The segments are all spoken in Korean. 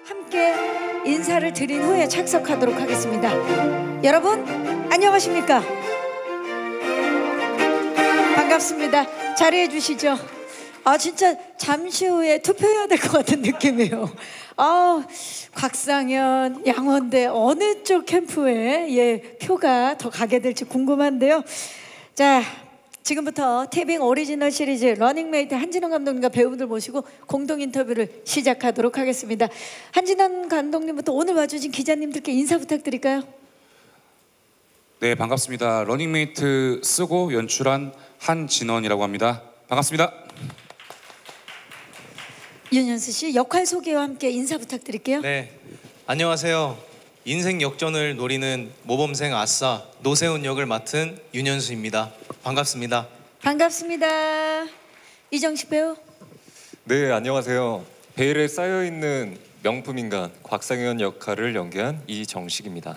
함께 인사를 드린 후에 착석하도록 하겠습니다. 여러분 안녕하십니까? 반갑습니다. 자리해 주시죠. 진짜 잠시 후에 투표해야 될 것 같은 느낌이에요. 곽상현, 양원대 어느 쪽 캠프에 표가 더 가게 될지 궁금한데요. 자, 지금부터 티빙 오리지널 시리즈 러닝메이트 한진원 감독님과 배우분들 모시고 공동 인터뷰를 시작하도록 하겠습니다. 한진원 감독님부터 오늘 와주신 기자님들께 인사 부탁드릴까요? 네, 반갑습니다. 러닝메이트 쓰고 연출한 한진원이라고 합니다. 반갑습니다. 윤현수 씨, 역할 소개와 함께 인사 부탁드릴게요. 네, 안녕하세요. 인생 역전을 노리는 모범생 아싸 노세훈 역을 맡은 윤현수입니다. 반갑습니다. 반갑습니다. 이정식 배우. 네, 안녕하세요. 베일에 쌓여있는 명품 인간 곽상현 역할을 연기한 이정식입니다.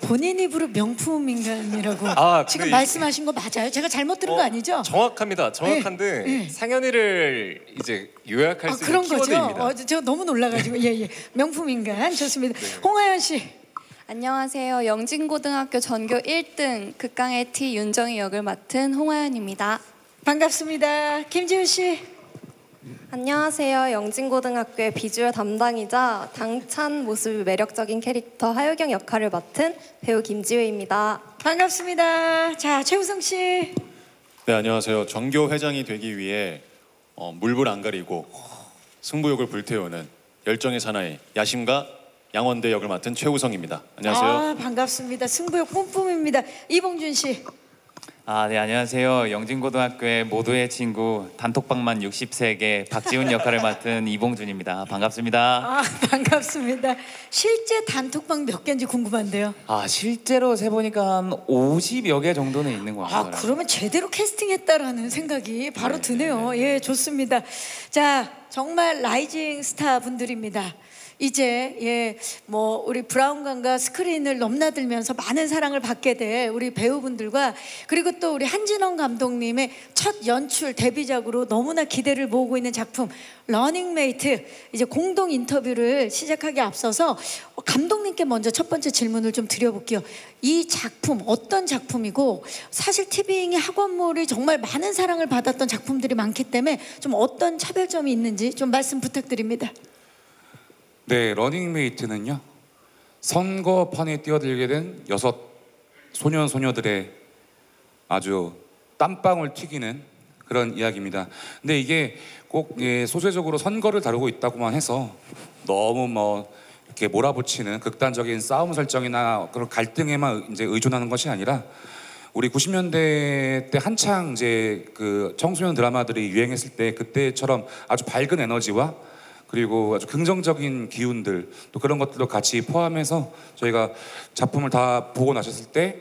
본인 입으로 명품 인간이라고 지금 말씀하신 거 맞아요? 제가 잘못 들은 거 아니죠? 정확합니다. 정확한데 네. 상현이를 이제 요약할 수 있는 키워드입니다. 제가 너무 놀라가지고 예. 명품 인간 좋습니다. 네. 홍하연 씨. 안녕하세요. 영진고등학교 전교 1등 극강의 T 윤정희 역을 맡은 홍하연입니다. 반갑습니다. 김지훈 씨. 안녕하세요. 영진고등학교의 비주얼 담당이자 당찬 모습이 매력적인 캐릭터 하유경 역할을 맡은 배우 김지우입니다. 반갑습니다. 자, 최우성 씨. 네, 안녕하세요. 전교 회장이 되기 위해 물불 안 가리고 승부욕을 불태우는 열정의 사나이 야심가 양원대 역을 맡은 최우성입니다. 안녕하세요. 반갑습니다. 승부욕 뿜뿜입니다. 이봉준 씨. 네, 안녕하세요. 영진고등학교의 모두의 친구 단톡방만 60세계 박지훈 역할을 맡은 이봉준입니다. 반갑습니다. 반갑습니다. 실제 단톡방 몇 개인지 궁금한데요. 실제로 세보니까 한 50여 개 정도는 있는 것 같아요. 그러면 제대로 캐스팅했다라는 생각이 바로 드네요. 예, 좋습니다. 자, 정말 라이징 스타 분들입니다. 이제 우리 브라운관과 스크린을 넘나들면서 많은 사랑을 받게 될 우리 배우분들과 그리고 또 우리 한진원 감독님의 첫 연출 데뷔작으로 너무나 기대를 모으고 있는 작품 러닝메이트 이제 공동 인터뷰를 시작하기 앞서서 감독님께 먼저 첫 번째 질문을 좀 드려볼게요. 이 작품 어떤 작품이고 사실 티빙의 학원물이 정말 많은 사랑을 받았던 작품들이 많기 때문에 좀 어떤 차별점이 있는지 좀 말씀 부탁드립니다. 네, 러닝메이트는요. 선거판에 뛰어들게 된 6 소년 소녀들의 아주 땀방울 튀기는 그런 이야기입니다. 근데 이게 꼭 소재적으로 선거를 다루고 있다고만 해서 너무 이렇게 몰아붙이는 극단적인 싸움 설정이나 그런 갈등에만 이제 의존하는 것이 아니라 우리 90년대 때 한창 이제 그 청소년 드라마들이 유행했을 때 그때처럼 아주 밝은 에너지와 그리고 아주 긍정적인 기운들 또 그런 것들도 같이 포함해서 저희가 작품을 다 보고 나셨을 때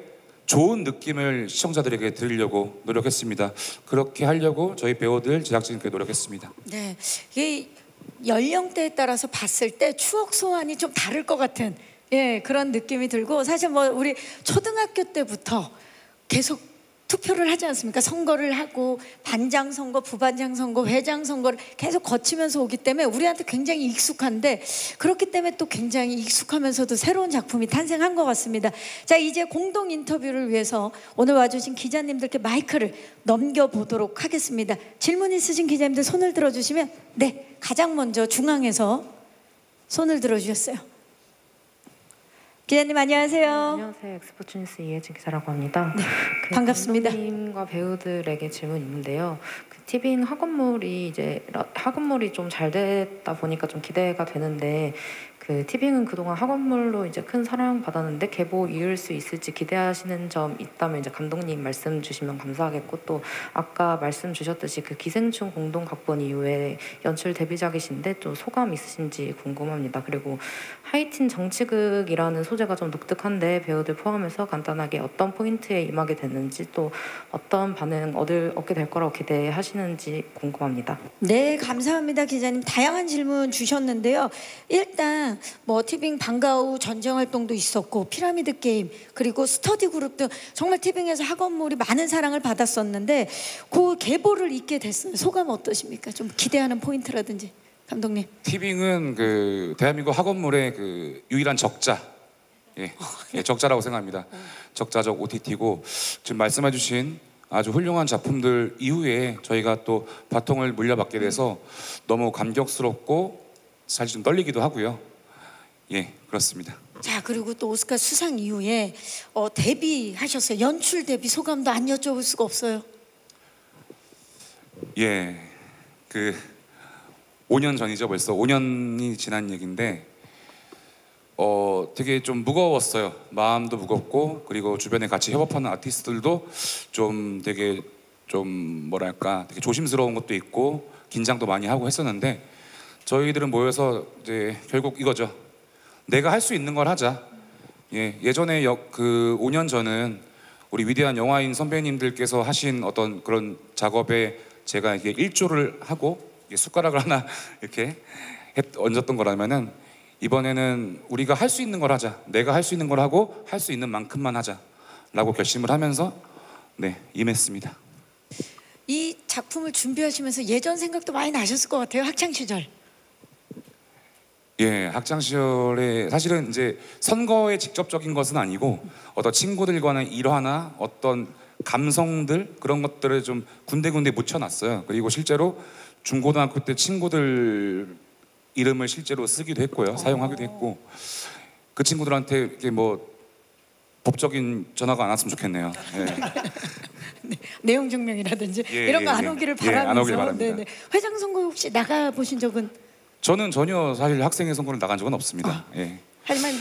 좋은 느낌을 시청자들에게 드리려고 노력했습니다. 그렇게 하려고 저희 배우들 제작진께 노력했습니다. 네, 이 연령대에 따라서 봤을 때 추억 소환이 좀 다를 것 같은 그런 느낌이 들고 사실 우리 초등학교 때부터 계속 투표를 하지 않습니까? 선거를 하고 반장 선거, 부반장 선거, 회장 선거를 계속 거치면서 오기 때문에 우리한테 굉장히 익숙한데 그렇기 때문에 또 굉장히 익숙하면서도 새로운 작품이 탄생한 것 같습니다. 자, 이제 공동 인터뷰를 위해서 오늘 와주신 기자님들께 마이크를 넘겨보도록 하겠습니다. 질문 있으신 기자님들 손을 들어주시면 네, 가장 먼저 중앙에서 손을 들어주셨어요. 기자님 안녕하세요. 안녕하세요. 엑스포츠 뉴스 이혜진 기자라고 합니다. 네, 반갑습니다. 감독님과 배우들에게 질문 있는데요. 티빙 학원물이 좀 잘 됐다 보니까 좀 기대가 되는데 티빙은 그동안 학원물로 이제 큰 사랑 받았는데 계보 이을 수 있을지 기대하시는 점 있다면 이제 감독님 말씀 주시면 감사하겠고 또 아까 말씀 주셨듯이 기생충 공동 각본 이후에 연출 데뷔작이신데 좀 소감 있으신지 궁금합니다. 그리고 하이틴 정치극이라는 소재가 좀 독특한데 배우들 포함해서 간단하게 어떤 포인트에 임하게 됐는지 또 어떤 반응 얻게 될 거라고 기대하시는지 궁금합니다. 네, 감사합니다. 기자님 다양한 질문 주셨는데요. 일단 티빙 방과후 전쟁 활동도 있었고 피라미드 게임 그리고 스터디 그룹 등 정말 티빙에서 학원물이 많은 사랑을 받았었는데 그 계보를 잇게 됐어요. 소감 어떠십니까? 좀 기대하는 포인트라든지. 감독님. 티빙은 그 대한민국 학원물의 그 유일한 적자, 적자라고 생각합니다. 적자적 OTT고 지금 말씀해주신 아주 훌륭한 작품들 이후에 저희가 또 바통을 물려받게 돼서 너무 감격스럽고 사실 좀 떨리기도 하고요. 예, 그렇습니다. 자, 그리고 또 오스카 수상 이후에 데뷔하셨어요. 연출 데뷔 소감도 안 여쭤볼 수가 없어요. 예, 그 5년 전이죠. 벌써 5년이 지난 얘기인데 되게 좀 무거웠어요. 마음도 무겁고 그리고 주변에 같이 협업하는 아티스트들도 좀 되게 좀 뭐랄까 되게 조심스러운 것도 있고 긴장도 많이 하고 했었는데 저희들은 모여서 이제 결국 이거죠. 내가 할 수 있는 걸 하자. 예전에 그 5년 전은 우리 위대한 영화인 선배님들께서 하신 어떤 그런 작업에 제가 이게 일조를 하고 숟가락을 하나 이렇게 얹었던 거라면은 이번에는 우리가 할 수 있는 걸 하자. 내가 할 수 있는 걸 하고 할 수 있는 만큼만 하자라고 결심을 하면서 임했습니다. 이 작품을 준비하시면서 예전 생각도 많이 나셨을 것 같아요. 학창 시절. 예, 학창 시절에 사실은 이제 선거에 직접적인 것은 아니고 어떤 친구들과의 일화나 어떤 감성들 그런 것들을 좀 군데군데 묻혀놨어요. 그리고 실제로 중고등학교 때 친구들 이름을 실제로 쓰기도 했고요, 사용하기도 했고 그 친구들한테 이렇게 뭐 법적인 전화가 안 왔으면 좋겠네요. 예. 내용 증명이라든지 이런 거 안 오기를 바라면서. 안 오길 바랍니다. 회장 선거 혹시 나가 보신 적은? 저는 전혀 사실 학생회 선거를 나간 적은 없습니다. 하지만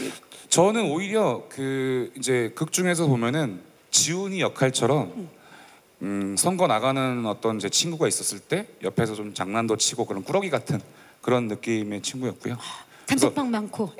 저는 오히려 그 이제 극 중에서 보면은 지훈이 역할처럼 선거 나가는 어떤 제 친구가 있었을 때 옆에서 좀 장난도 치고 그런 꾸러기 같은 그런 느낌의 친구였고요. 단톡방 많고.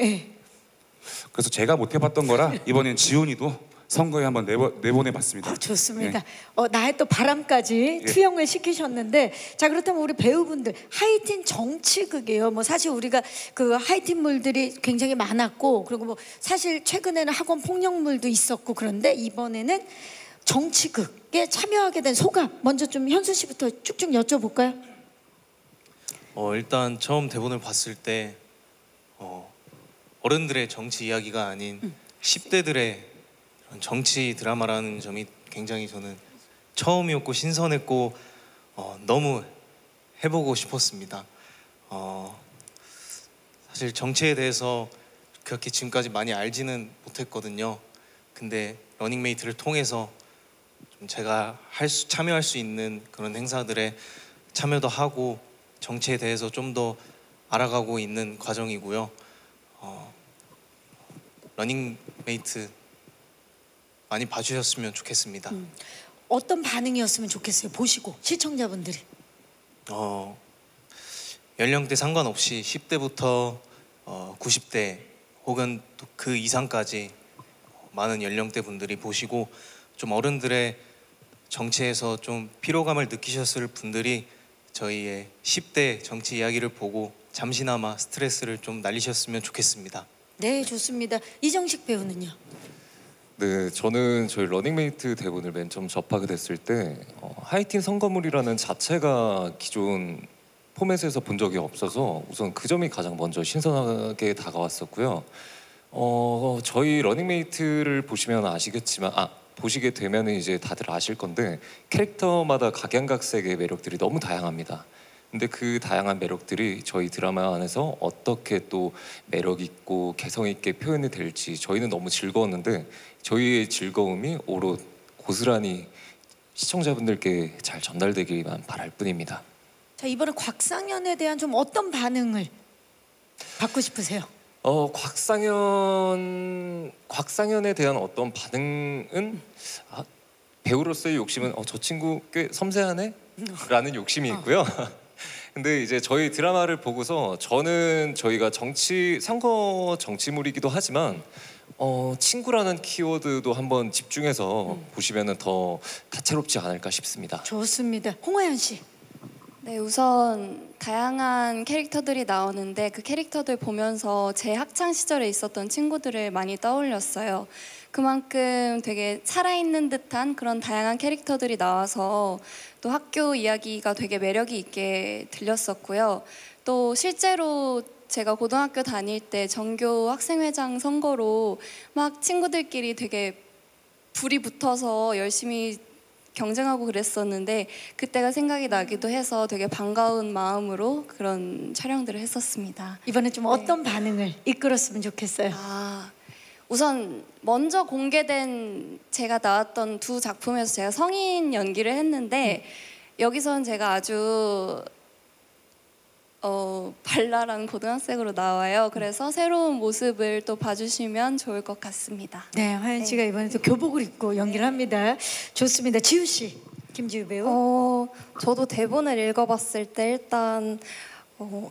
그래서 제가 못 해봤던 거라 이번엔 지훈이도 선거에 한번 내보내봤습니다. 좋습니다. 나의 또 바람까지 투영을 시키셨는데, 자 그렇다면 우리 배우분들 하이틴 정치극이에요. 뭐 사실 우리가 그 하이틴물들이 굉장히 많았고, 그리고 뭐 사실 최근에는 학원 폭력물도 있었고, 그런데 이번에는 정치극에 참여하게 된 소감 먼저 좀 현수 씨부터 쭉쭉 여쭤볼까요? 일단 처음 대본을 봤을 때 어른들의 정치 이야기가 아닌 10대들의 정치 드라마라는 점이 굉장히 저는 처음이었고 신선했고 너무 해보고 싶었습니다. 사실 정치에 대해서 그렇게 지금까지 많이 알지는 못했거든요. 근데 러닝메이트를 통해서 좀 제가 참여할 수 있는 그런 행사들에 참여도 하고 정치에 대해서 좀 더 알아가고 있는 과정이고요. 러닝메이트 많이 봐주셨으면 좋겠습니다. 어떤 반응이었으면 좋겠어요? 보시고 시청자분들이. 연령대 상관없이 10대부터 90대 혹은 또 그 이상까지 많은 연령대 분들이 보시고 좀 어른들의 정치에서 좀 피로감을 느끼셨을 분들이 저희의 10대 정치 이야기를 보고 잠시나마 스트레스를 좀 날리셨으면 좋겠습니다. 네, 좋습니다. 이정식 배우는요? 네, 저는 저희 러닝메이트 대본을 맨 처음 접하게 됐을 때 하이틴 선거물이라는 자체가 기존 포맷에서 본 적이 없어서 우선 그 점이 가장 먼저 신선하게 다가왔었고요. 저희 러닝메이트를 보시면 아시겠지만 보시게 되면 이제 다들 아실 건데 캐릭터마다 각양각색의 매력들이 너무 다양합니다. 근데 그 다양한 매력들이 저희 드라마 안에서 어떻게 또 매력 있고 개성 있게 표현이 될지 저희는 너무 즐거웠는데 저희의 즐거움이 오롯 고스란히 시청자분들께 잘 전달되기만 바랄 뿐입니다. 자, 이번에 곽상현에 대한 좀 어떤 반응을 받고 싶으세요? 곽상현에 대한 어떤 반응은 배우로서의 욕심은 저 친구 꽤 섬세하네? 라는 욕심이 있고요. 근데 이제 저희 드라마를 보고서 저는 저희가 선거 정치물이기도 하지만 친구라는 키워드도 한번 집중해서 보시면 더 다채롭지 않을까 싶습니다. 좋습니다. 홍하연 씨. 네, 우선 다양한 캐릭터들이 나오는데 그 캐릭터들 보면서 제 학창 시절에 있었던 친구들을 많이 떠올렸어요. 그만큼 되게 살아있는 듯한 그런 다양한 캐릭터들이 나와서 또 학교 이야기가 되게 매력이 있게 들렸었고요. 또 실제로 제가 고등학교 다닐 때 전교 학생회장 선거로 막 친구들끼리 되게 불이 붙어서 열심히 경쟁하고 그랬었는데 그때가 생각이 나기도 해서 되게 반가운 마음으로 그런 촬영들을 했었습니다. 이번에 좀 어떤 반응을 이끌었으면 좋겠어요. 우선 먼저 공개된 제가 나왔던 두 작품에서 제가 성인 연기를 했는데 여기서는 제가 아주 발랄한 고등학생으로 나와요. 그래서 새로운 모습을 또 봐주시면 좋을 것 같습니다. 네, 화연 씨가 이번에 또 교복을 입고 연기를 합니다. 좋습니다. 지우 씨, 김지우 배우. 저도 대본을 읽어봤을 때 일단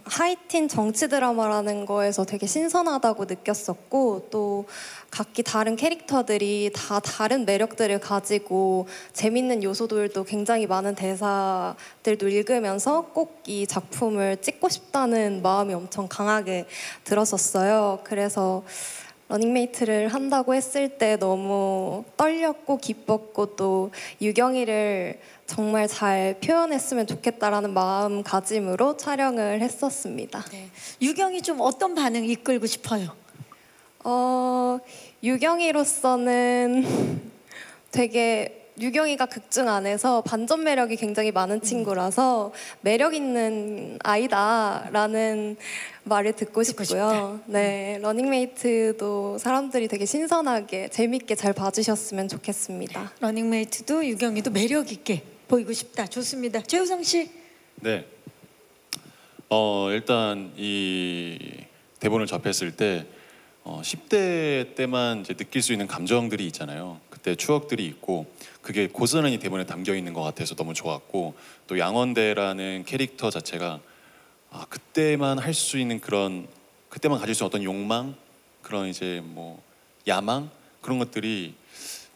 하이틴 정치 드라마라는 거에서 되게 신선하다고 느꼈었고 또 각기 다른 캐릭터들이 다 다른 매력들을 가지고 재밌는 요소들도 굉장히 많은 대사들도 읽으면서 꼭 이 작품을 찍고 싶다는 마음이 엄청 강하게 들었었어요. 그래서 러닝메이트를 한다고 했을 때 너무 떨렸고 기뻤고 또 유경이를 정말 잘 표현했으면 좋겠다라는 마음가짐으로 촬영을 했었습니다. 네. 유경이 좀 어떤 반응 이끌고 싶어요? 유경이로서는 되게 유경이가 극중 안에서 반전 매력이 굉장히 많은 친구라서 매력 있는 아이다라는 말을 듣고 싶고요. 네, 러닝메이트도 사람들이 되게 신선하게 재밌게 잘 봐주셨으면 좋겠습니다. 러닝메이트도 유경이도 매력 있게 보이고 싶다. 좋습니다. 최우성 씨. 네. 일단 이 대본을 접했을 때 10대 때만 이제 느낄 수 있는 감정들이 있잖아요. 그때 추억들이 있고 그게 고스란히 대본에 담겨 있는 것 같아서 너무 좋았고 또 양원대라는 캐릭터 자체가 그때만 할 수 있는 그런 그때만 가질 수 있는 어떤 욕망 그런 이제 뭐 야망 그런 것들이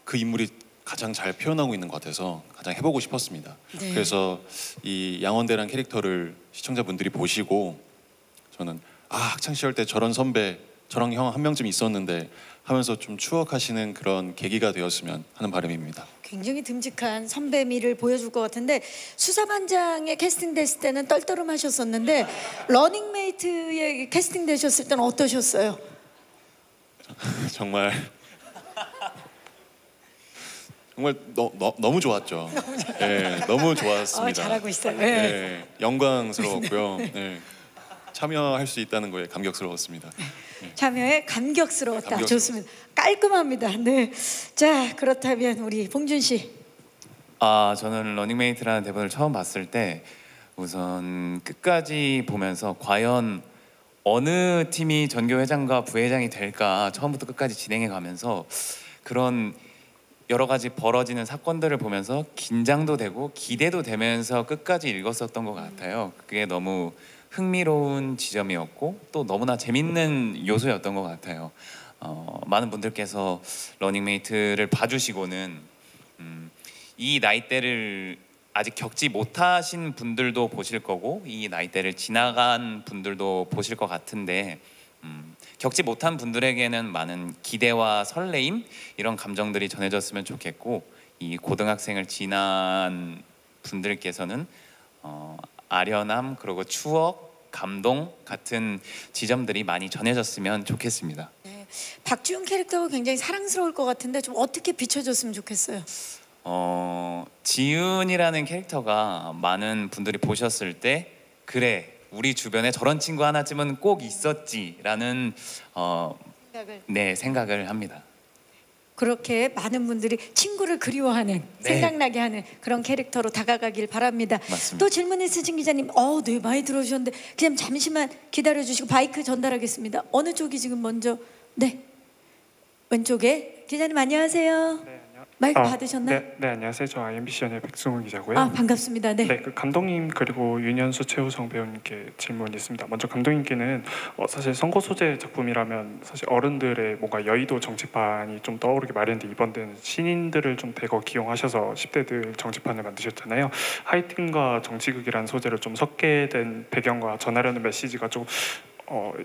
그 인물이 가장 잘 표현하고 있는 것 같아서 가장 해보고 싶었습니다. 네. 그래서 이 양원대라는 캐릭터를 시청자분들이 보시고 저는 학창 시절 때 저런 선배 저랑 형 한 명쯤 있었는데 하면서 좀 추억하시는 그런 계기가 되었으면 하는 바람입니다. 굉장히 듬직한 선배미를 보여줄 것 같은데 수사반장에 캐스팅됐을 때는 떨떠름하셨었는데 러닝메이트에 캐스팅되셨을 때는 어떠셨어요? 정말 너무 좋았죠. 네, 너무 좋았습니다. 잘하고 있어요. 네, 영광스러웠고요. 네, 참여할 수 있다는 거에 감격스러웠습니다. 참여에 감격스러웠다. 좋습니다. 깔끔합니다. 네. 자, 그렇다면 우리 봉준 씨. 저는 러닝메이트라는 대본을 처음 봤을 때 우선 끝까지 보면서 과연 어느 팀이 전교 회장과 부회장이 될까 처음부터 끝까지 진행해 가면서 그런 여러 가지 벌어지는 사건들을 보면서 긴장도 되고 기대도 되면서 끝까지 읽었었던 것 같아요. 그게 너무 흥미로운 지점이었고 또 너무나 재밌는 요소였던 것 같아요. 많은 분들께서 러닝메이트를 봐주시고는 이 나이대를 아직 겪지 못하신 분들도 보실 거고 이 나이대를 지나간 분들도 보실 것 같은데 겪지 못한 분들에게는 많은 기대와 설레임 이런 감정들이 전해졌으면 좋겠고 이 고등학생을 지난 분들께서는 아련함 그리고 추억, 감동 같은 지점들이 많이 전해졌으면 좋겠습니다. 네. 박주영 캐릭터가 굉장히 사랑스러울 것 같은데 좀 어떻게 비춰줬으면 좋겠어요? 지은이라는 캐릭터가 많은 분들이 보셨을 때 그래 우리 주변에 저런 친구 하나쯤은 꼭 있었지라는 생각을 합니다. 그렇게 많은 분들이 친구를 그리워하는 생각나게 하는 그런 캐릭터로 다가가길 바랍니다. 맞습니다. 또 질문 있으신 기자님, 네 많이 들어주셨는데 그냥 잠시만 기다려주시고 마이크 전달하겠습니다. 어느 쪽이 지금 먼저? 네, 왼쪽에 기자님 안녕하세요. 네, 마이크 받으셨나요? 네, 안녕하세요. 저 IMBC연의 백승훈 기자고요. 반갑습니다. 네. 그 감독님 그리고 윤현수 최우성 배우님께 질문이 있습니다. 먼저 감독님께는 사실 선거 소재 작품이라면 사실 어른들의 뭔가 여의도 정치판이 좀 떠오르게 마련인데 이번 때는 신인들을 좀 대거 기용하셔서 10대들 정치판을 만드셨잖아요. 하이틴과 정치극이라는 소재를 좀 섞게 된 배경과 전하려는 메시지가 좀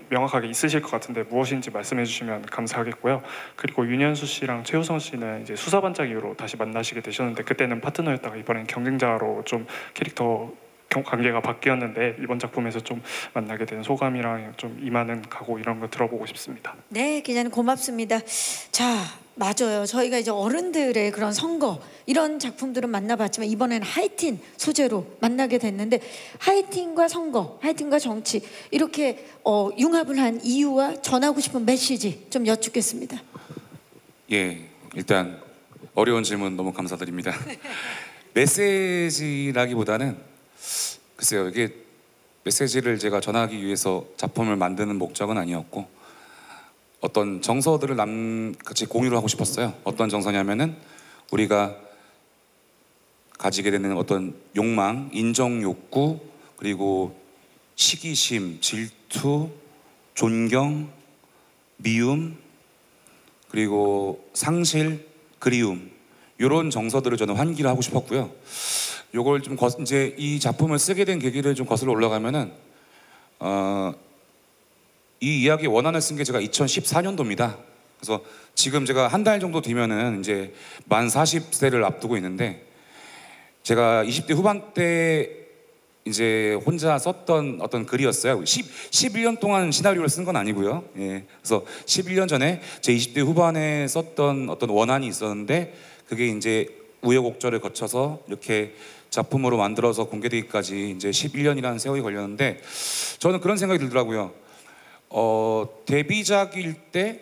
명확하게 있으실 것 같은데 무엇인지 말씀해 주시면 감사하겠고요. 그리고 윤현수 씨랑 최우성 씨는 이제 수사반장 이후로 다시 만나시게 되셨는데 그때는 파트너였다가 이번엔 경쟁자로 좀 캐릭터 관계가 바뀌었는데 이번 작품에서 좀 만나게 된 소감이랑 좀 임하는 각오 이런 거 들어보고 싶습니다. 네, 기자님 고맙습니다. 자, 맞아요. 저희가 이제 어른들의 그런 선거 이런 작품들은 만나봤지만 이번에는 하이틴 소재로 만나게 됐는데 하이틴과 선거, 하이틴과 정치 이렇게 융합을 한 이유와 전하고 싶은 메시지 좀 여쭙겠습니다. 예, 일단 어려운 질문 너무 감사드립니다. 메시지라기보다는 글쎄요, 이게 메시지를 제가 전하기 위해서 작품을 만드는 목적은 아니었고 어떤 정서들을 같이 공유를 하고 싶었어요. 어떤 정서냐면은 우리가 가지게 되는 어떤 욕망, 인정 욕구, 그리고 시기심, 질투, 존경, 미움, 그리고 상실, 그리움 이런 정서들을 저는 환기를 하고 싶었고요. 요걸 좀 이제 이 작품을 쓰게 된 계기를 좀 거슬러 올라가면은 이 이야기 원안을 쓴 게 제가 2014년도입니다. 그래서 지금 제가 한 달 정도 뒤면은 이제 만 40세를 앞두고 있는데 제가 20대 후반 때 이제 혼자 썼던 어떤 글이었어요. 11년 동안 시나리오를 쓴 건 아니고요. 예. 그래서 11년 전에 제 20대 후반에 썼던 어떤 원안이 있었는데 그게 이제 우여곡절을 거쳐서 이렇게 작품으로 만들어서 공개되기까지 이제 11년이라는 세월이 걸렸는데 저는 그런 생각이 들더라고요. 데뷔작일 때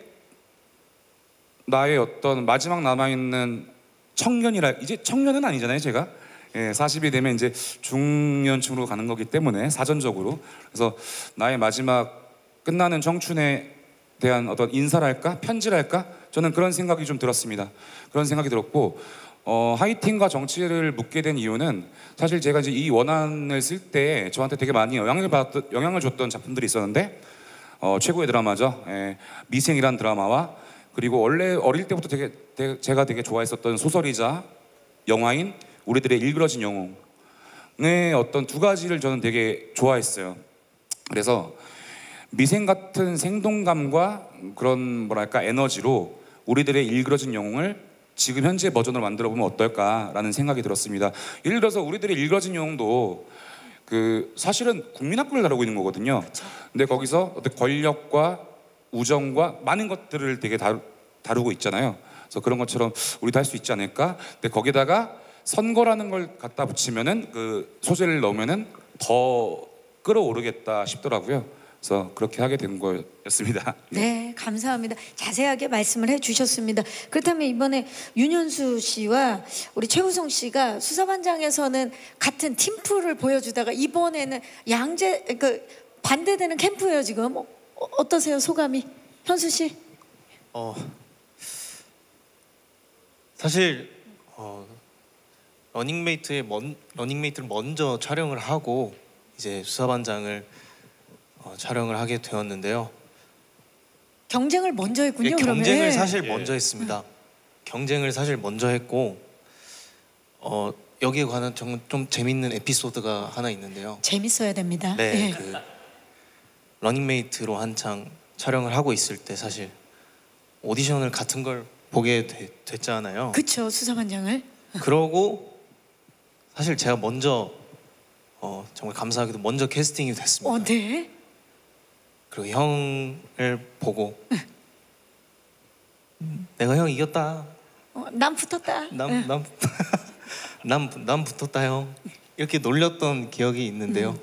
나의 어떤 마지막 남아있는 청년이라 이제 청년은 아니잖아요 제가. 예, 40이 되면 이제 중년층으로 가는 거기 때문에 사전적으로 그래서 나의 마지막 끝나는 청춘에 대한 어떤 인사랄까 편지랄까 저는 그런 생각이 좀 들었습니다. 그런 생각이 들었고 하이틴과 정치를 묻게 된 이유는 사실 제가 이제 이 원안을 쓸 때 저한테 되게 많이 영향을 줬던 작품들이 있었는데 최고의 드라마죠. 예, 미생이란 드라마와 그리고 원래 어릴 때부터 제가 되게 좋아했었던 소설이자 영화인 우리들의 일그러진 영웅의 어떤 두 가지를 저는 되게 좋아했어요. 그래서 미생 같은 생동감과 그런 뭐랄까 에너지로 우리들의 일그러진 영웅을 지금 현재 버전으로 만들어 보면 어떨까라는 생각이 들었습니다. 예를 들어서 우리들의 일그러진 영웅도 그 사실은 국민학교를 다루고 있는 거거든요. 근데 거기서 어떤 권력과 우정과 많은 것들을 되게 다루고 있잖아요. 그래서 그런 것처럼 우리도 할 수 있지 않을까? 근데 거기다가 선거라는 걸 갖다 붙이면은 그 소재를 넣으면은 더 끌어오르겠다 싶더라고요. 그래서 그렇게 하게 된 거였습니다. 네, 감사합니다. 자세하게 말씀을 해주셨습니다. 그렇다면 이번에 윤현수 씨와 우리 최우성 씨가 수사반장에서는 같은 팀플을 보여주다가 이번에는 반대되는 캠프예요 지금. 어떠세요 소감이? 현수 씨? 사실 러닝메이트를 먼저 촬영을 하고 이제 수사반장을 촬영을 하게 되었는데요. 경쟁을 먼저 했군요. 예, 그러면. 경쟁을 사실 먼저 했습니다. 경쟁을 사실 먼저 했고 여기에 관한 좀 재밌는 에피소드가 하나 있는데요. 재밌어야 됩니다. 네, 예. 그 러닝메이트로 한창 촬영을 하고 있을 때 사실 오디션을 같은 걸 보게 됐잖아요. 그렇죠, 수사반장을. 그러고 사실 제가 먼저 정말 감사하게도 먼저 캐스팅이 됐습니다. 네. 그리고 형을 보고 내가 형 이겼다. 난 붙었다. 난 붙었다 형. 이렇게 놀렸던 기억이 있는데요.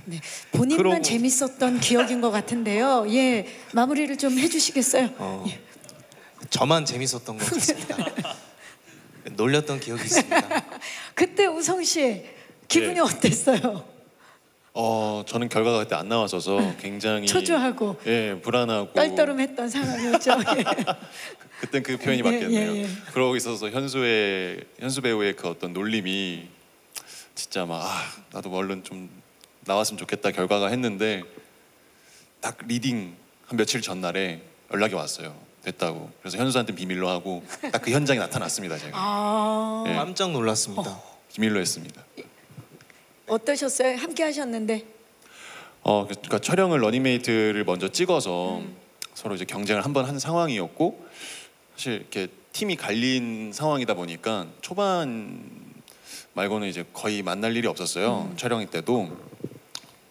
네, 본인만 재밌었던 기억인 것 같은데요. 예, 마무리를 좀 해주시겠어요? 예. 저만 재밌었던 것 같습니다. 놀렸던 기억이 있습니다. 그때 우성 씨 기분이 어땠어요? 저는 결과가 그때 안 나와서서 굉장히 초조하고 불안하고 떨떠름했던 상황이었죠. 예. 그땐 그 표현이 맞겠네요. 그러고 있어서 현수 배우의 그 어떤 놀림이 진짜 막 나도 얼른 좀 나왔으면 좋겠다 결과가 했는데 딱 리딩 한 며칠 전날에 연락이 왔어요. 됐다고. 그래서 현수한테 비밀로 하고 딱 그 현장에 나타났습니다. 제가. 깜짝 놀랐습니다. 비밀로 했습니다. 어떠셨어요? 함께 하셨는데. 그러니까 촬영을 러닝메이트를 먼저 찍어서 서로 이제 경쟁을 한번 한 상황이었고 사실 이렇게 팀이 갈린 상황이다 보니까 초반 말고는 이제 거의 만날 일이 없었어요. 촬영일 때도.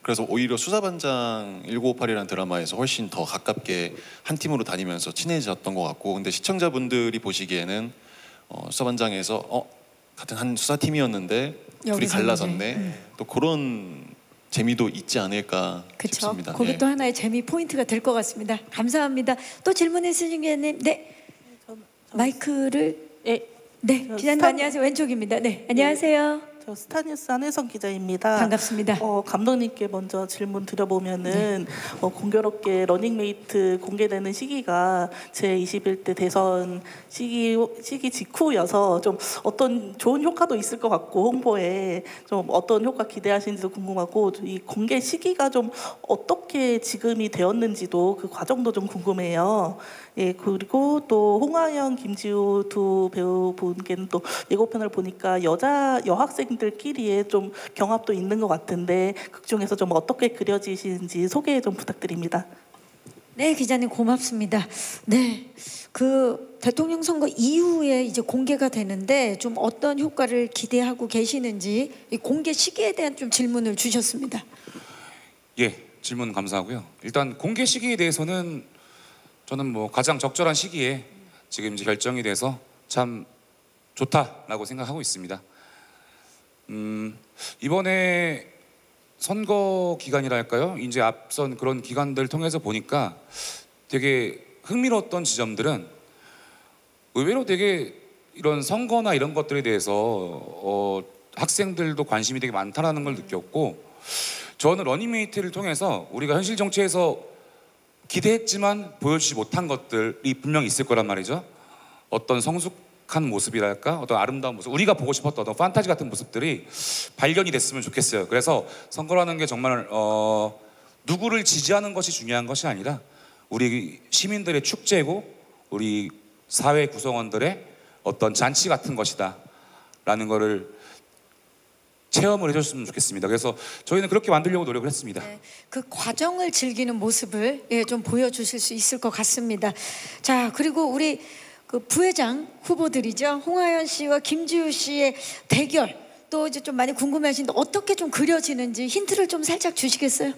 그래서 오히려 수사반장 1958이라는 드라마에서 훨씬 더 가깝게 한 팀으로 다니면서 친해졌던 것 같고, 근데 시청자분들이 보시기에는 수사반장에서 같은 한 수사팀이었는데 둘이 갈라섰네. 또 그런 재미도 있지 않을까 싶습니다. 그게 또 하나의 재미 포인트가 될 것 같습니다. 감사합니다. 또 질문 있으신 기자님, 네, 마이크를 네, 기자님 안녕하세요. 왼쪽입니다. 네, 안녕하세요. 저 스타뉴스 한혜성 기자입니다. 반갑습니다. 감독님께 먼저 질문 드려보면은 공교롭게 러닝메이트 공개되는 시기가 제21대 대선 시기 직후여서 좀 어떤 좋은 효과도 있을 것 같고 홍보에 좀 어떤 효과 기대하시는지도 궁금하고, 이 공개 시기가 좀 어떻게 지금이 되었는지도 그 과정도 좀 궁금해요. 예, 그리고 또 홍하연, 김지우 두 배우분께는 또 예고편을 보니까 여학생들끼리의 좀 경합도 있는 것 같은데 극 중에서 좀 어떻게 그려지시는지 소개 좀 부탁드립니다. 네, 기자님 고맙습니다. 네, 그 대통령 선거 이후에 이제 공개가 되는데 좀 어떤 효과를 기대하고 계시는지 이 공개 시기에 대한 좀 질문을 주셨습니다. 예, 질문 감사하고요. 일단 공개 시기에 대해서는 저는 뭐 가장 적절한 시기에 지금 이제 결정이 돼서 참 좋다라고 생각하고 있습니다. 이번에 선거 기간이랄까요? 이제 앞선 그런 기간들을 통해서 보니까 되게 흥미로웠던 지점들은 의외로 되게 이런 선거나 이런 것들에 대해서 학생들도 관심이 되게 많다라는 걸 느꼈고, 저는 러닝메이트를 통해서 우리가 현실 정치에서 기대했지만 보여주지 못한 것들이 분명히 있을 거란 말이죠. 어떤 성숙한 모습이랄까, 어떤 아름다운 모습, 우리가 보고 싶었던 어떤 판타지 같은 모습들이 발견이 됐으면 좋겠어요. 그래서 선거라는 게 정말 누구를 지지하는 것이 중요한 것이 아니라 우리 시민들의 축제고 우리 사회 구성원들의 어떤 잔치 같은 것이다 라는 거를 체험을 해줬으면 좋겠습니다. 그래서 저희는 그렇게 만들려고 노력을 했습니다. 네, 그 과정을 즐기는 모습을 좀 보여주실 수 있을 것 같습니다. 자, 그리고 우리 그 부회장 후보들이죠. 홍하연 씨와 김지우 씨의 대결 또 이제 좀 많이 궁금해하시는데 어떻게 좀 그려지는지 힌트를 좀 살짝 주시겠어요?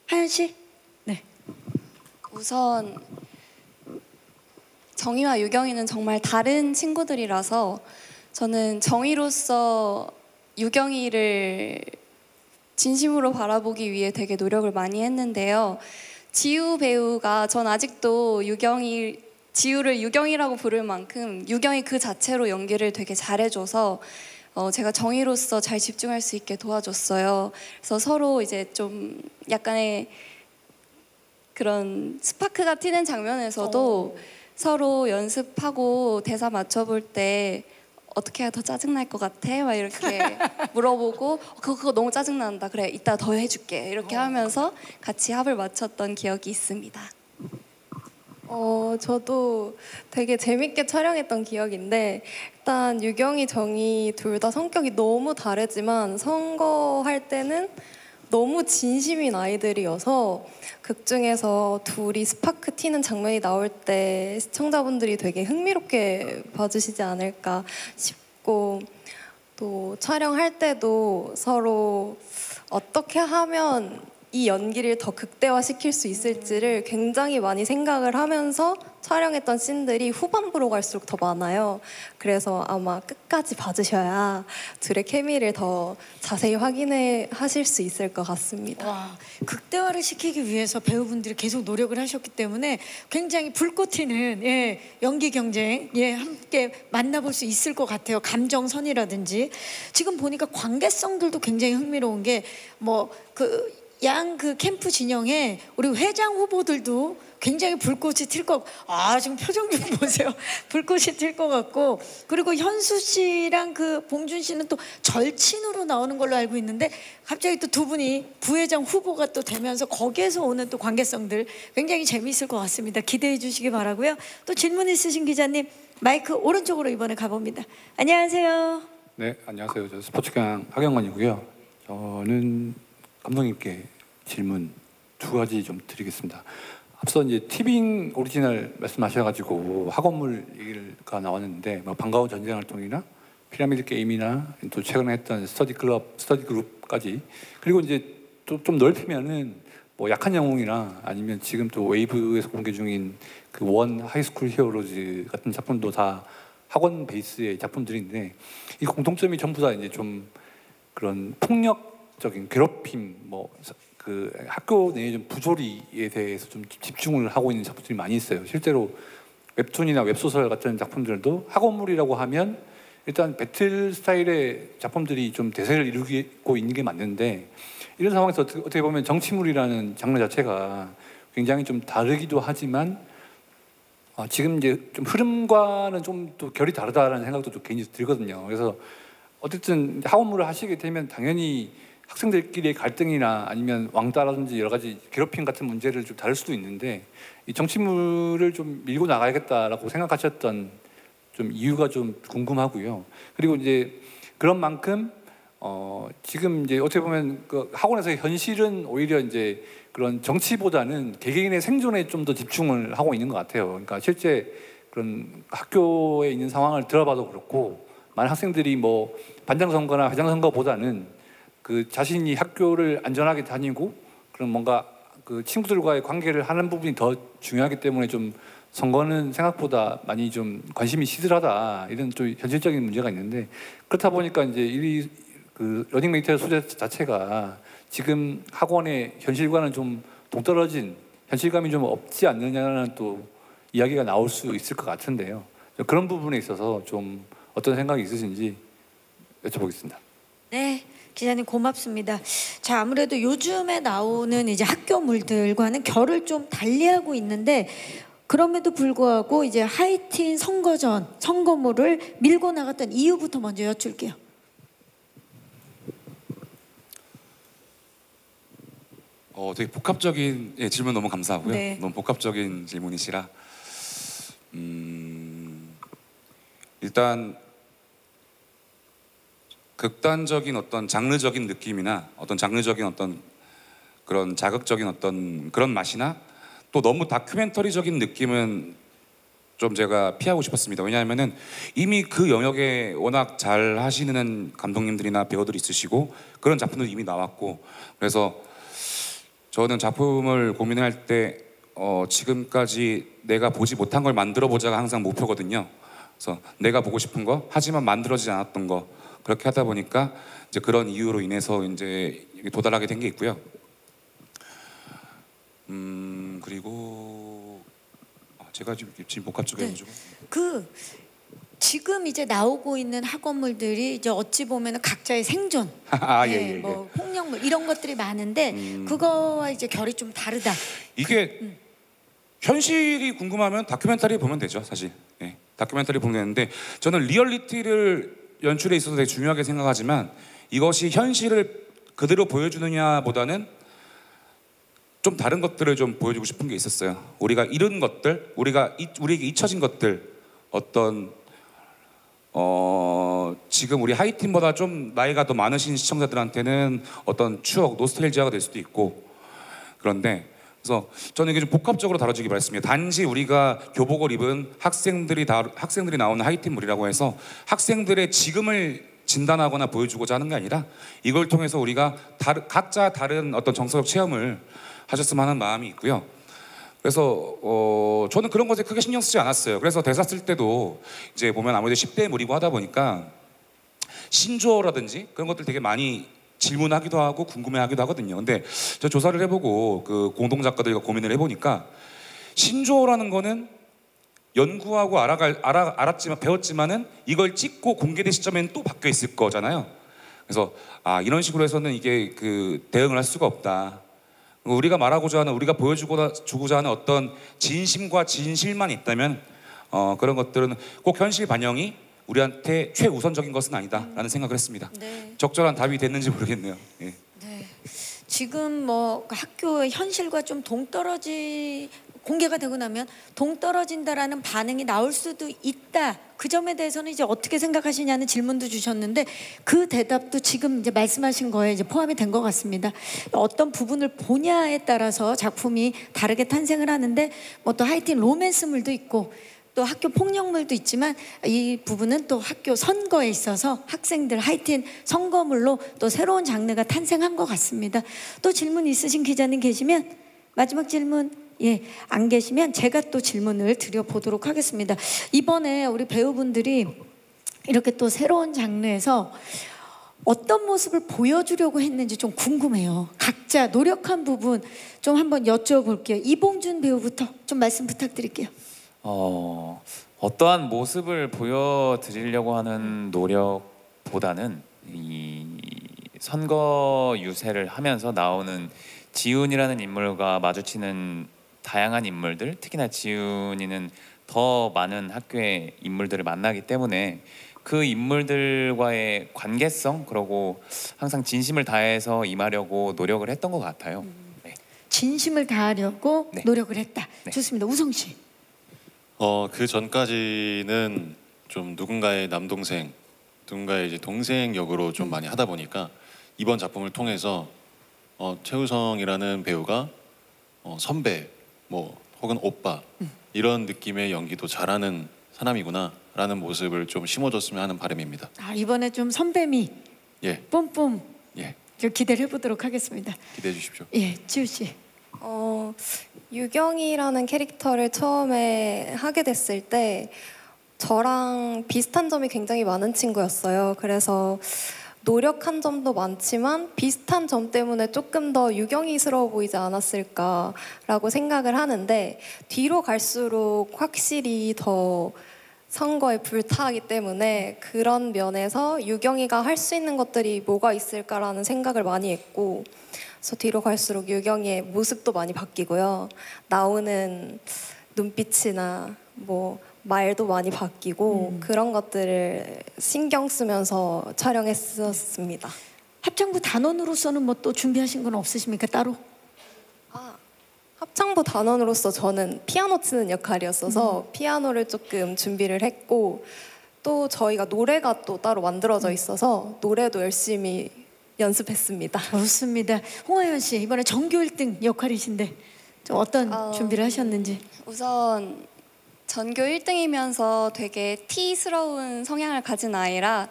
하연 씨? 네. 우선 정희와 유경이는 정말 다른 친구들이라서 저는 정희로서 유경이를 진심으로 바라보기 위해 되게 노력을 많이 했는데요. 지우 배우가 전 아직도 지우를 유경이라고 부를 만큼 유경이 그 자체로 연기를 되게 잘해줘서 제가 정희로서 잘 집중할 수 있게 도와줬어요. 그래서 서로 이제 좀 약간의 그런 스파크가 튀는 장면에서도 서로 연습하고 대사 맞춰볼 때 어떻게 해야 더 짜증날 것 같아? 막 이렇게 물어보고 그거 너무 짜증난다. 그래, 이따 더 해줄게. 이렇게 하면서 같이 합을 맞췄던 기억이 있습니다. 저도 되게 재밌게 촬영했던 기억인데, 일단 유경이, 정희 둘 다 성격이 너무 다르지만 선거할 때는 너무 진심인 아이들이어서 극 중에서 둘이 스파크 튀는 장면이 나올 때 시청자분들이 되게 흥미롭게 봐주시지 않을까 싶고, 또 촬영할 때도 서로 어떻게 하면 이 연기를 더 극대화시킬 수 있을지를 굉장히 많이 생각을 하면서 촬영했던 씬들이 후반부로 갈수록 더 많아요. 그래서 아마 끝까지 봐주셔야 둘의 케미를 더 자세히 확인해 하실 수 있을 것 같습니다. 와, 극대화를 시키기 위해서 배우분들이 계속 노력을 하셨기 때문에 굉장히 불꽃 튀는 연기 경쟁 함께 만나볼 수 있을 것 같아요. 감정선이라든지 지금 보니까 관계성들도 굉장히 흥미로운 게 그 캠프 진영에 우리 회장 후보들도 굉장히 불꽃이 튈 것 같고, 지금 표정 좀 보세요. 불꽃이 튈 것 같고, 그리고 현수 씨랑 그 봉준 씨는 또 절친으로 나오는 걸로 알고 있는데 갑자기 또 두 분이 부회장 후보가 또 되면서 거기에서 오는 또 관계성들 굉장히 재미있을 것 같습니다. 기대해 주시기 바라고요. 또 질문 있으신 기자님 마이크 오른쪽으로 이번에 가봅니다. 안녕하세요. 네, 안녕하세요. 저 스포츠경 하경원이고요. 저는 감독님께 질문 두 가지 좀 드리겠습니다. 앞서 이제 티빙 오리지널 말씀하셔가지고 학원물 얘기가 나왔는데 반가운 전쟁 활동이나 피라미드 게임이나 또 최근에 했던 스터디 그룹까지 그리고 이제 또 좀 넓히면은 뭐 약한 영웅이나 아니면 지금 또 웨이브에서 공개 중인 그 원 하이스쿨 히어로즈 같은 작품도 다 학원 베이스의 작품들인데 이 공통점이 전부 다 이제 좀 그런 폭력적인 괴롭힘 뭐 그 학교 내의 좀 부조리에 대해서 좀 집중을 하고 있는 작품들이 많이 있어요. 실제로 웹툰이나 웹소설 같은 작품들도 학원물이라고 하면 일단 배틀 스타일의 작품들이 좀 대세를 이루고 있는 게 맞는데 이런 상황에서 어떻게 보면 정치물이라는 장르 자체가 굉장히 좀 다르기도 하지만 지금 이제 좀 흐름과는 좀 또 결이 다르다라는 생각도 좀 개인적으로 들거든요. 그래서 어쨌든 학원물을 하시게 되면 당연히 학생들끼리의 갈등이나 아니면 왕따라든지 여러 가지 괴롭힘 같은 문제를 좀 다룰 수도 있는데 이 정치물을 좀 밀고 나가야겠다라고 생각하셨던 좀 이유가 좀 궁금하고요. 그리고 이제 그런 만큼 지금 이제 어떻게 보면 그 학원에서의 현실은 오히려 이제 그런 정치보다는 개개인의 생존에 좀 더 집중을 하고 있는 것 같아요. 그러니까 실제 그런 학교에 있는 상황을 들어봐도 그렇고 많은 학생들이 뭐 반장 선거나 회장 선거보다는 그 자신이 학교를 안전하게 다니고 그런 뭔가 그 친구들과의 관계를 하는 부분이 더 중요하기 때문에 좀 선거는 생각보다 많이 좀 관심이 시들하다 이런 좀 현실적인 문제가 있는데 그렇다 보니까 이제 이 그 러닝메이트 소재 자체가 지금 학원의 현실과는 좀 동떨어진 현실감이 좀 없지 않느냐는 또 이야기가 나올 수 있을 것 같은데요. 그런 부분에 있어서 좀 어떤 생각이 있으신지 여쭤보겠습니다. 네. 기자님 고맙습니다. 자, 아무래도 요즘에 나오는 이제 학교물들과는 결을 좀 달리하고 있는데 그럼에도 불구하고 이제 하이틴 선거전, 선거물을 밀고 나갔던 이유부터 먼저 여쭐게요. 되게 복합적인 질문 너무 감사하고요. 네. 너무 복합적인 질문이시라 일단 극단적인 어떤 장르적인 느낌이나 어떤 장르적인 어떤 그런 자극적인 어떤 그런 맛이나 또 너무 다큐멘터리적인 느낌은 좀 제가 피하고 싶었습니다. 왜냐하면은 이미 그 영역에 워낙 잘 하시는 감독님들이나 배우들이 있으시고 그런 작품들이 이미 나왔고 그래서 저는 작품을 고민할 때 지금까지 내가 보지 못한 걸 만들어 보자가 항상 목표거든요. 그래서 내가 보고 싶은 거 하지만 만들어지지 않았던 거 그렇게 하다 보니까 이제 그런 이유로 인해서 이제 도달하게 된 게 있고요. 그리고 제가 지금 복합적이어가지고 지금 이제 나오고 있는 학원물들이 이제 어찌 보면 각자의 생존, 뭐 폭력물 이런 것들이 많은데 그거와 이제 결이 좀 다르다. 이게 현실이 궁금하면 다큐멘터리 보면 되죠, 사실. 예, 다큐멘터리 보면 되는데 저는 리얼리티를 연출에 있어서 되게 중요하게 생각하지만 이것이 현실을 그대로 보여주느냐보다는 좀 다른 것들을 좀 보여주고 싶은 게 있었어요. 우리가 잃은 것들, 우리에게 잊혀진 것들, 어떤 지금 우리 하이틴보다 좀 나이가 더 많으신 시청자들한테는 어떤 추억, 노스텔지아가 될 수도 있고 그런데 그래서 저는 이게 좀 복합적으로 다뤄지기 바랬습니다. 단지 우리가 교복을 입은 학생들이 나오는 하이틴물이라고 해서 학생들의 지금을 진단하거나 보여주고자 하는 게 아니라 이걸 통해서 우리가 각자 다른 어떤 정서적 체험을 하셨으면 하는 마음이 있고요. 그래서 저는 그런 것에 크게 신경 쓰지 않았어요. 그래서 대사 쓸 때도 이제 보면 아무래도 10대 물이고 하다 보니까 신조어라든지 그런 것들 되게 많이 질문하기도 하고 궁금해하기도 하거든요. 근데 저 조사를 해보고 그 공동 작가들과 고민을 해보니까 신조어라는 거는 연구하고 배웠지만은 이걸 찍고 공개된 시점에는 또 바뀌어 있을 거잖아요. 그래서 이런 식으로 해서는 이게 그 대응을 할 수가 없다. 우리가 말하고자 하는, 우리가 보여주고자 하는 어떤 진심과 진실만 있다면 그런 것들은 꼭 현실 반영이 우리한테 최우선적인 것은 아니다라는 생각을 했습니다. 네. 적절한 답이 됐는지 모르겠네요. 예. 네. 지금 뭐 학교의 현실과 좀 공개가 되고 나면 동떨어진다라는 반응이 나올 수도 있다. 그 점에 대해서는 이제 어떻게 생각하시냐는 질문도 주셨는데 그 대답도 지금 이제 말씀하신 거에 이제 포함이 된 것 같습니다. 어떤 부분을 보냐에 따라서 작품이 다르게 탄생을 하는데 뭐 또 하이틴 로맨스물도 있고 또 학교 폭력물도 있지만 이 부분은 또 학교 선거에 있어서 학생들 하이틴 선거물로 또 새로운 장르가 탄생한 것 같습니다. 또 질문 있으신 기자님 계시면 마지막 질문 안 계시면 제가 또 질문을 드려보도록 하겠습니다. 이번에 우리 배우분들이 이렇게 또 새로운 장르에서 어떤 모습을 보여주려고 했는지 좀 궁금해요. 각자 노력한 부분 좀 한번 여쭤볼게요. 이봉준 배우부터 좀 말씀 부탁드릴게요. 어떠한 모습을 보여드리려고 하는 노력보다는 이 선거 유세를 하면서 나오는 지훈이라는 인물과 마주치는 다양한 인물들, 특히나 지훈이는 더 많은 학교의 인물들을 만나기 때문에 그 인물들과의 관계성, 그리고 항상 진심을 다해서 임하려고 노력을 했던 것 같아요. 네. 진심을 다하려고 네. 노력을 했다. 네. 좋습니다. 우성 씨. 그 전까지는 좀 누군가의 남동생, 누군가의 이제 동생 역으로 좀 많이 하다 보니까 이번 작품을 통해서 최우성이라는 배우가 선배, 뭐 혹은 오빠 이런 느낌의 연기도 잘하는 사람이구나라는 모습을 좀 심어줬으면 하는 바람입니다. 이번에 좀 선배미 예, 뿜뿜 예, 좀 기대를 해보도록 하겠습니다. 기대해 주십시오. 지우 씨. 유경이라는 캐릭터를 처음에 하게 됐을 때 저랑 비슷한 점이 굉장히 많은 친구였어요. 그래서 노력한 점도 많지만 비슷한 점 때문에 조금 더 유경이스러워 보이지 않았을까라고 생각을 하는데 뒤로 갈수록 확실히 더 선거에 불타하기 때문에 그런 면에서 유경이가 할 수 있는 것들이 뭐가 있을까라는 생각을 많이 했고, 그래서 뒤로 갈수록 유경이의 모습도 많이 바뀌고요. 나오는 눈빛이나 뭐 말도 많이 바뀌고 그런 것들을 신경 쓰면서 촬영했었습니다. 합창부 단원으로서는 뭐 또 준비하신 건 없으십니까 따로? 합창부 단원으로서 저는 피아노 치는 역할이었어서 피아노를 조금 준비를 했고, 또 저희가 노래가 또 따로 만들어져 있어서 노래도 열심히 연습했습니다. 좋습니다. 홍하연 씨 이번에 전교 1등 역할이신데 좀 어떤 준비를 하셨는지. 우선 전교 1등이면서 되게 T스러운 성향을 가진 아이라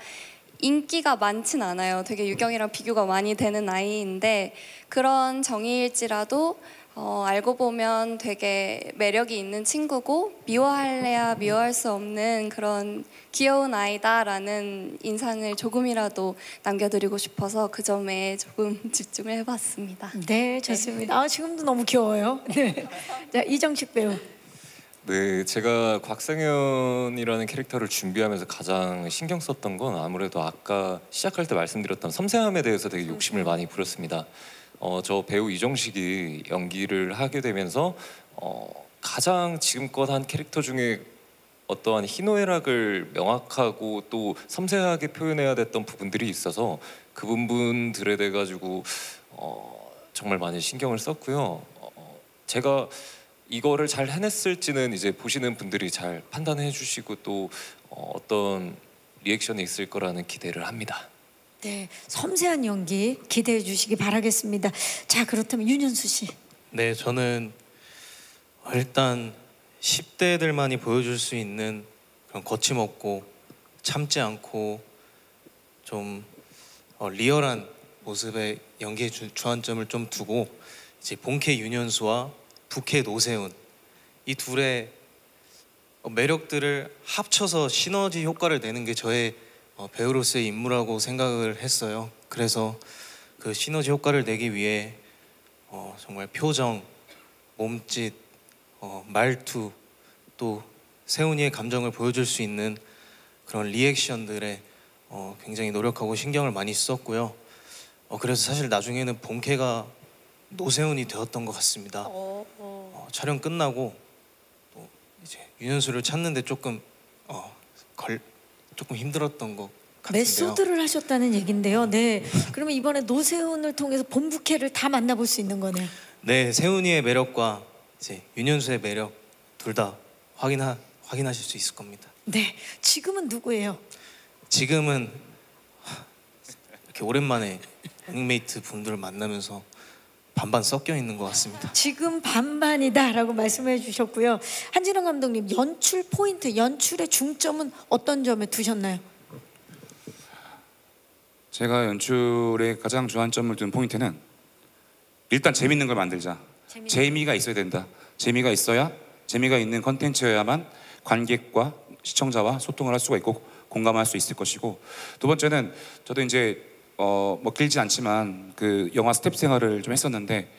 인기가 많진 않아요. 되게 유경이랑 비교가 많이 되는 아이인데 그런 정의일지라도 알고 보면 되게 매력이 있는 친구고 미워할래야 미워할 수 없는 그런 귀여운 아이다라는 인상을 조금이라도 남겨드리고 싶어서 그 점에 조금 집중을 해봤습니다. 네, 좋습니다. 지금도 너무 귀여워요. 네. 자, 이정식 배우. 네, 제가 곽상현이라는 캐릭터를 준비하면서 가장 신경 썼던 건 아무래도 아까 시작할 때 말씀드렸던 섬세함에 대해서 되게 욕심을 많이 부렸습니다. 저 배우 이정식이 연기를 하게 되면서 가장 지금껏 한 캐릭터 중에 어떠한 희노애락을 명확하고 또 섬세하게 표현해야 됐던 부분들이 있어서 그 부분들에 대해 가지고 정말 많이 신경을 썼고요. 제가 이거를 잘 해냈을지는 이제 보시는 분들이 잘 판단해 주시고 또 어떤 리액션이 있을 거라는 기대를 합니다. 네, 섬세한 연기 기대해 주시기 바라겠습니다. 자, 그렇다면 윤현수 씨. 네, 저는 일단 10대들만이 보여줄 수 있는 그런 거침없고 참지 않고 좀 리얼한 모습의 연기에 주안점을 좀 두고 이제 본캐 윤현수와 부캐 노세훈 이 둘의 매력들을 합쳐서 시너지 효과를 내는 게 저의 배우로서의 임무라고 생각을 했어요. 그래서 그 시너지 효과를 내기 위해 정말 표정, 몸짓, 말투 또 세훈이의 감정을 보여줄 수 있는 그런 리액션들에 굉장히 노력하고 신경을 많이 썼고요. 그래서 사실 나중에는 본캐가 노세훈이 되었던 것 같습니다. 촬영 끝나고 또 이제 윤현수를 찾는데 조금 힘들었던 것 같은데요. 메소드를 하셨다는 얘긴데요. 네, 그러면 이번에 노세훈을 통해서 본부캐를 다 만나볼 수 있는 거네요. 네, 세훈이의 매력과 이제 윤현수의 매력 둘 다 확인하실 수 있을 겁니다. 네, 지금은 누구예요? 지금은 이렇게 오랜만에 러닝메이트 분들을 만나면서 반반 섞여 있는 것 같습니다. 지금 반반이다라고 말씀해 주셨고요. 한진원 감독님, 연출 포인트, 연출의 중점은 어떤 점에 두셨나요? 제가 연출에 가장 주안점을 둔 포인트는 일단 재밌는 걸 만들자. 재미가 있어야 된다. 재미가 있어야 재미가 있는 컨텐츠여야만 관객과 시청자와 소통을 할 수가 있고 공감할 수 있을 것이고, 두 번째는 저도 이제 뭐 길지 않지만 그 영화 스텝 생활을 좀 했었는데,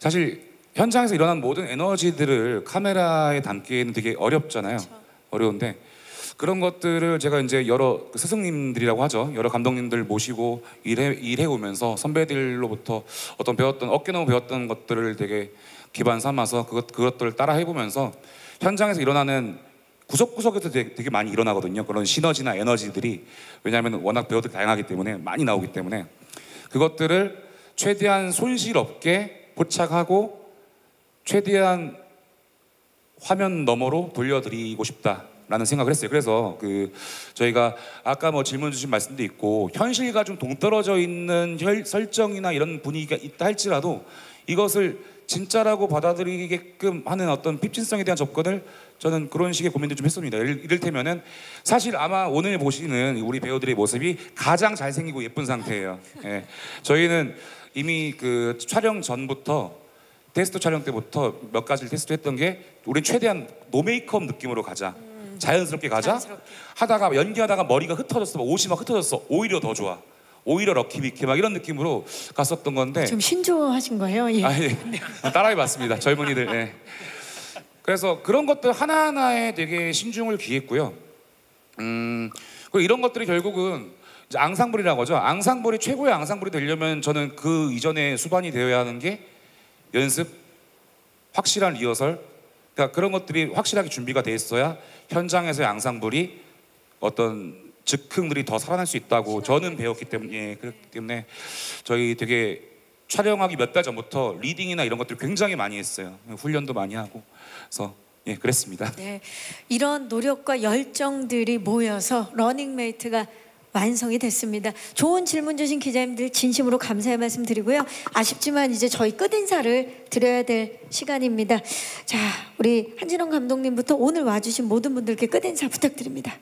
사실 현장에서 일어난 모든 에너지들을 카메라에 담기에는 되게 어렵잖아요. 그렇죠. 어려운데 그런 것들을 제가 이제 여러 스승님들이라고 하죠. 여러 감독님들 모시고 일해 오면서 선배들로부터 어떤 배웠던 어깨너머 배웠던 것들을 되게 기반 삼아서 그것들을 따라 해보면서 현장에서 일어나는 구석구석에서 되게 많이 일어나거든요. 그런 시너지나 에너지들이. 왜냐하면 워낙 배우들이 다양하기 때문에 많이 나오기 때문에 그것들을 최대한 손실 없게 포착하고 최대한 화면 너머로 돌려드리고 싶다라는 생각을 했어요. 그래서 저희가 아까 뭐 질문 주신 말씀도 있고 현실과 좀 동떨어져 있는 설정이나 이런 분위기가 있다 할지라도 이것을 진짜라고 받아들이게끔 하는 어떤 핍진성에 대한 접근을 저는 그런 식의 고민도 좀 했습니다. 이를테면은 사실 아마 오늘 보시는 우리 배우들의 모습이 가장 잘생기고 예쁜 상태예요. 예. 저희는 이미 그 촬영 전부터 테스트 촬영 때부터 몇 가지를 테스트했던 게 우리 최대한 노 메이크업 느낌으로 가자. 자연스럽게 가자. 자연스럽게. 하다가 연기하다가 머리가 흩어졌어, 옷이 막 흩어졌어. 오히려 더 좋아. 오히려 럭키비키 막 이런 느낌으로 갔었던 건데. 좀 신조어하신 거예요? 예. 예. 따라해봤습니다. 젊은이들. 예. 그래서 그런 것들 하나하나에 되게 신중을 기했고요. 그리고 이런 것들이 결국은 이제 앙상블이라고 하죠. 앙상블이 최고의 앙상블이 되려면 저는 그 이전에 수반이 되어야 하는 게 연습, 확실한 리허설, 그러니까 그런 것들이 확실하게 준비가 돼 있어야 현장에서의 앙상블이 어떤 즉흥들이 더 살아날 수 있다고 저는 배웠기 때문에, 그렇기 때문에 저희 되게 촬영하기 몇 달 전부터 리딩이나 이런 것들 굉장히 많이 했어요. 훈련도 많이 하고. 그래서 그랬습니다. 네, 이런 노력과 열정들이 모여서 러닝메이트가 완성이 됐습니다. 좋은 질문 주신 기자님들 진심으로 감사의 말씀 드리고요. 아쉽지만 이제 저희 끝인사를 드려야 될 시간입니다. 자, 우리 한진원 감독님부터 오늘 와주신 모든 분들께 끝인사 부탁드립니다.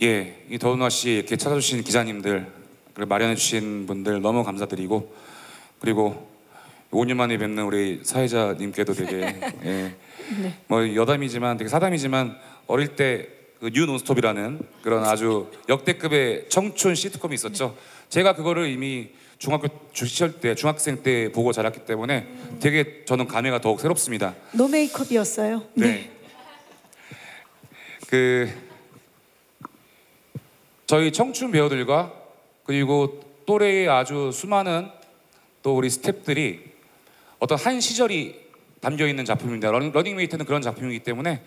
예, 이 더운 날씨 이렇게 찾아주신 기자님들, 그리고 마련해주신 분들 너무 감사드리고, 그리고 5년 만에 뵙는 우리 사회자님께도 되게 네. 뭐 여담이지만 되게 사담이지만 어릴 때 그 뉴 논스톱이라는 그런 아주 역대급의 청춘 시트콤이 있었죠. 제가 그거를 이미 중학교 시절 때, 중학생 때 보고 자랐기 때문에 되게 저는 감회가 더욱 새롭습니다. 노 메이크업이었어요. 네. 저희 청춘 배우들과 그리고 또래의 아주 수많은 또 우리 스태프들이 어떤 한 시절이 담겨 있는 작품입니다. 러닝메이트는 그런 작품이기 때문에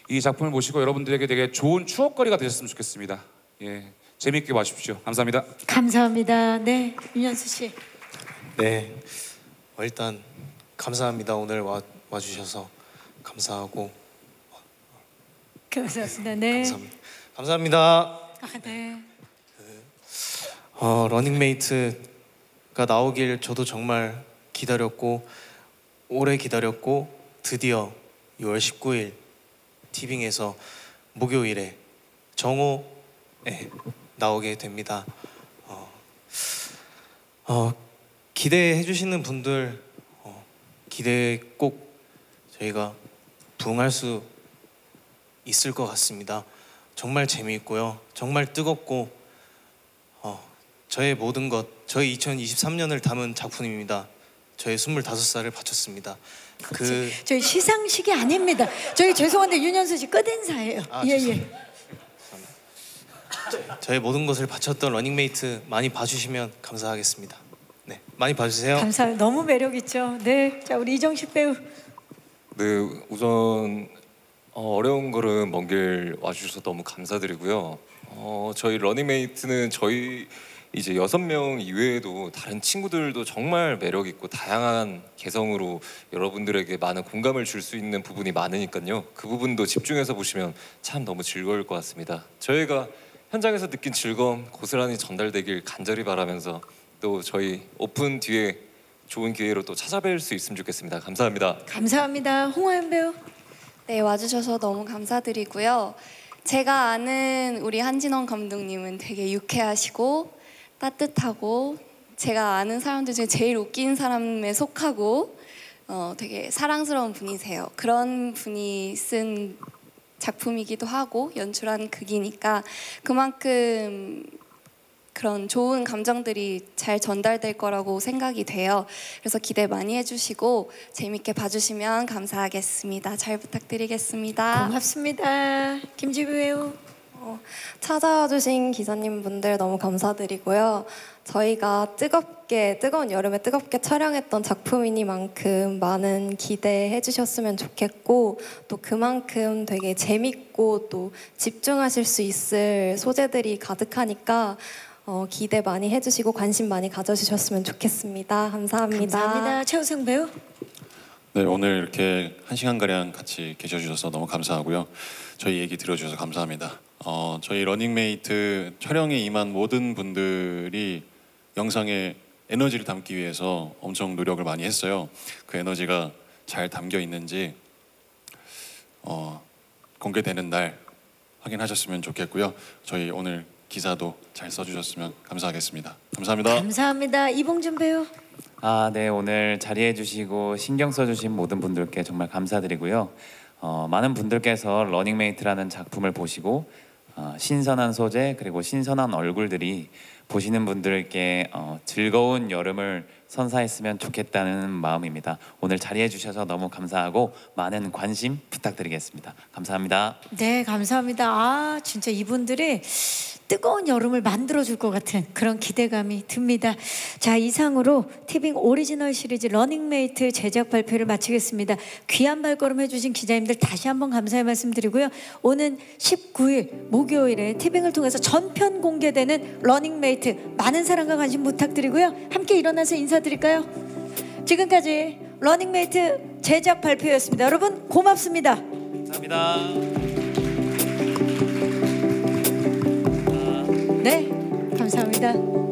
이 작품을 보시고 여러분들에게 되게 좋은 추억거리가 되셨으면 좋겠습니다. 예, 재미있게 봐주십시오. 감사합니다. 감사합니다. 네, 윤현수 씨. 네, 일단 감사합니다. 오늘 와주셔서 감사하고. 감사합니다. 네. 감사합니다. 네. 러닝메이트가 나오길 저도 정말 기다렸고 오래 기다렸고 드디어 6월 19일 티빙에서 목요일에 정오에 나오게 됩니다. 기대해 주시는 분들 기대 꼭 저희가 부응할 수 있을 것 같습니다. 정말 재미있고요. 정말 뜨겁고 저의 모든 것, 저희 2023년을 담은 작품입니다. 저의 25살을 바쳤습니다. 저희 시상식이 아닙니다. 저희 죄송한데 윤현수 씨 끝인사예요. 예. 저의 모든 것을 바쳤던 러닝메이트 많이 봐주시면 감사하겠습니다. 네, 많이 봐주세요. 감사해요. 너무 매력 있죠. 네, 자 우리 이정식 배우. 네, 우선 어려운 걸음 먼 길 와주셔서 너무 감사드리고요. 저희 러닝메이트는 저희 이제 6명 이외에도 다른 친구들도 정말 매력 있고 다양한 개성으로 여러분들에게 많은 공감을 줄 수 있는 부분이 많으니까요. 그 부분도 집중해서 보시면 참 너무 즐거울 것 같습니다. 저희가 현장에서 느낀 즐거움 고스란히 전달되길 간절히 바라면서 또 저희 오픈 뒤에 좋은 기회로 또 찾아뵐 수 있으면 좋겠습니다. 감사합니다. 감사합니다. 홍하연 배우. 네, 와주셔서 너무 감사드리고요. 제가 아는 우리 한진원 감독님은 되게 유쾌하시고 따뜻하고 제가 아는 사람들 중에 제일 웃긴 사람에 속하고 되게 사랑스러운 분이세요. 그런 분이 쓴 작품이기도 하고 연출한 극이니까 그만큼 그런 좋은 감정들이 잘 전달될 거라고 생각이 돼요. 그래서 기대 많이 해주시고 재밌게 봐주시면 감사하겠습니다. 잘 부탁드리겠습니다. 고맙습니다. 김지우 배우. 찾아와 주신 기자님분들 너무 감사드리고요. 저희가 뜨거운 여름에 뜨겁게 촬영했던 작품이니만큼 많은 기대해 주셨으면 좋겠고 또 그만큼 되게 재밌고 또 집중하실 수 있을 소재들이 가득하니까 기대 많이 해주시고 관심 많이 가져주셨으면 좋겠습니다. 감사합니다. 감사합니다. 최우승 배우. 네, 오늘 이렇게 1시간가량 같이 계셔주셔서 너무 감사하고요. 저희 얘기 들어주셔서 감사합니다. 저희 러닝메이트 촬영에 임한 모든 분들이 영상에 에너지를 담기 위해서 엄청 노력을 많이 했어요. 그 에너지가 잘 담겨 있는지 공개되는 날 확인하셨으면 좋겠고요. 저희 오늘 기사도 잘 써주셨으면 감사하겠습니다. 감사합니다. 감사합니다. 이봉준 배우. 네, 오늘 자리해 주시고 신경 써주신 모든 분들께 정말 감사드리고요. 많은 분들께서 러닝메이트라는 작품을 보시고 신선한 소재 그리고 신선한 얼굴들이 보시는 분들께 즐거운 여름을 선사했으면 좋겠다는 마음입니다. 오늘 자리해 주셔서 너무 감사하고 많은 관심 부탁드리겠습니다. 감사합니다. 네, 감사합니다. 진짜 이분들이 뜨거운 여름을 만들어줄 것 같은 그런 기대감이 듭니다. 자, 이상으로 티빙 오리지널 시리즈 러닝메이트 제작 발표를 마치겠습니다. 귀한 발걸음 해주신 기자님들 다시 한번 감사의 말씀드리고요. 오는 19일 목요일에 티빙을 통해서 전편 공개되는 러닝메이트 많은 사랑과 관심 부탁드리고요. 함께 일어나서 인사드릴까요? 지금까지 러닝메이트 제작 발표였습니다. 여러분 고맙습니다. 감사합니다. 네, 감사합니다.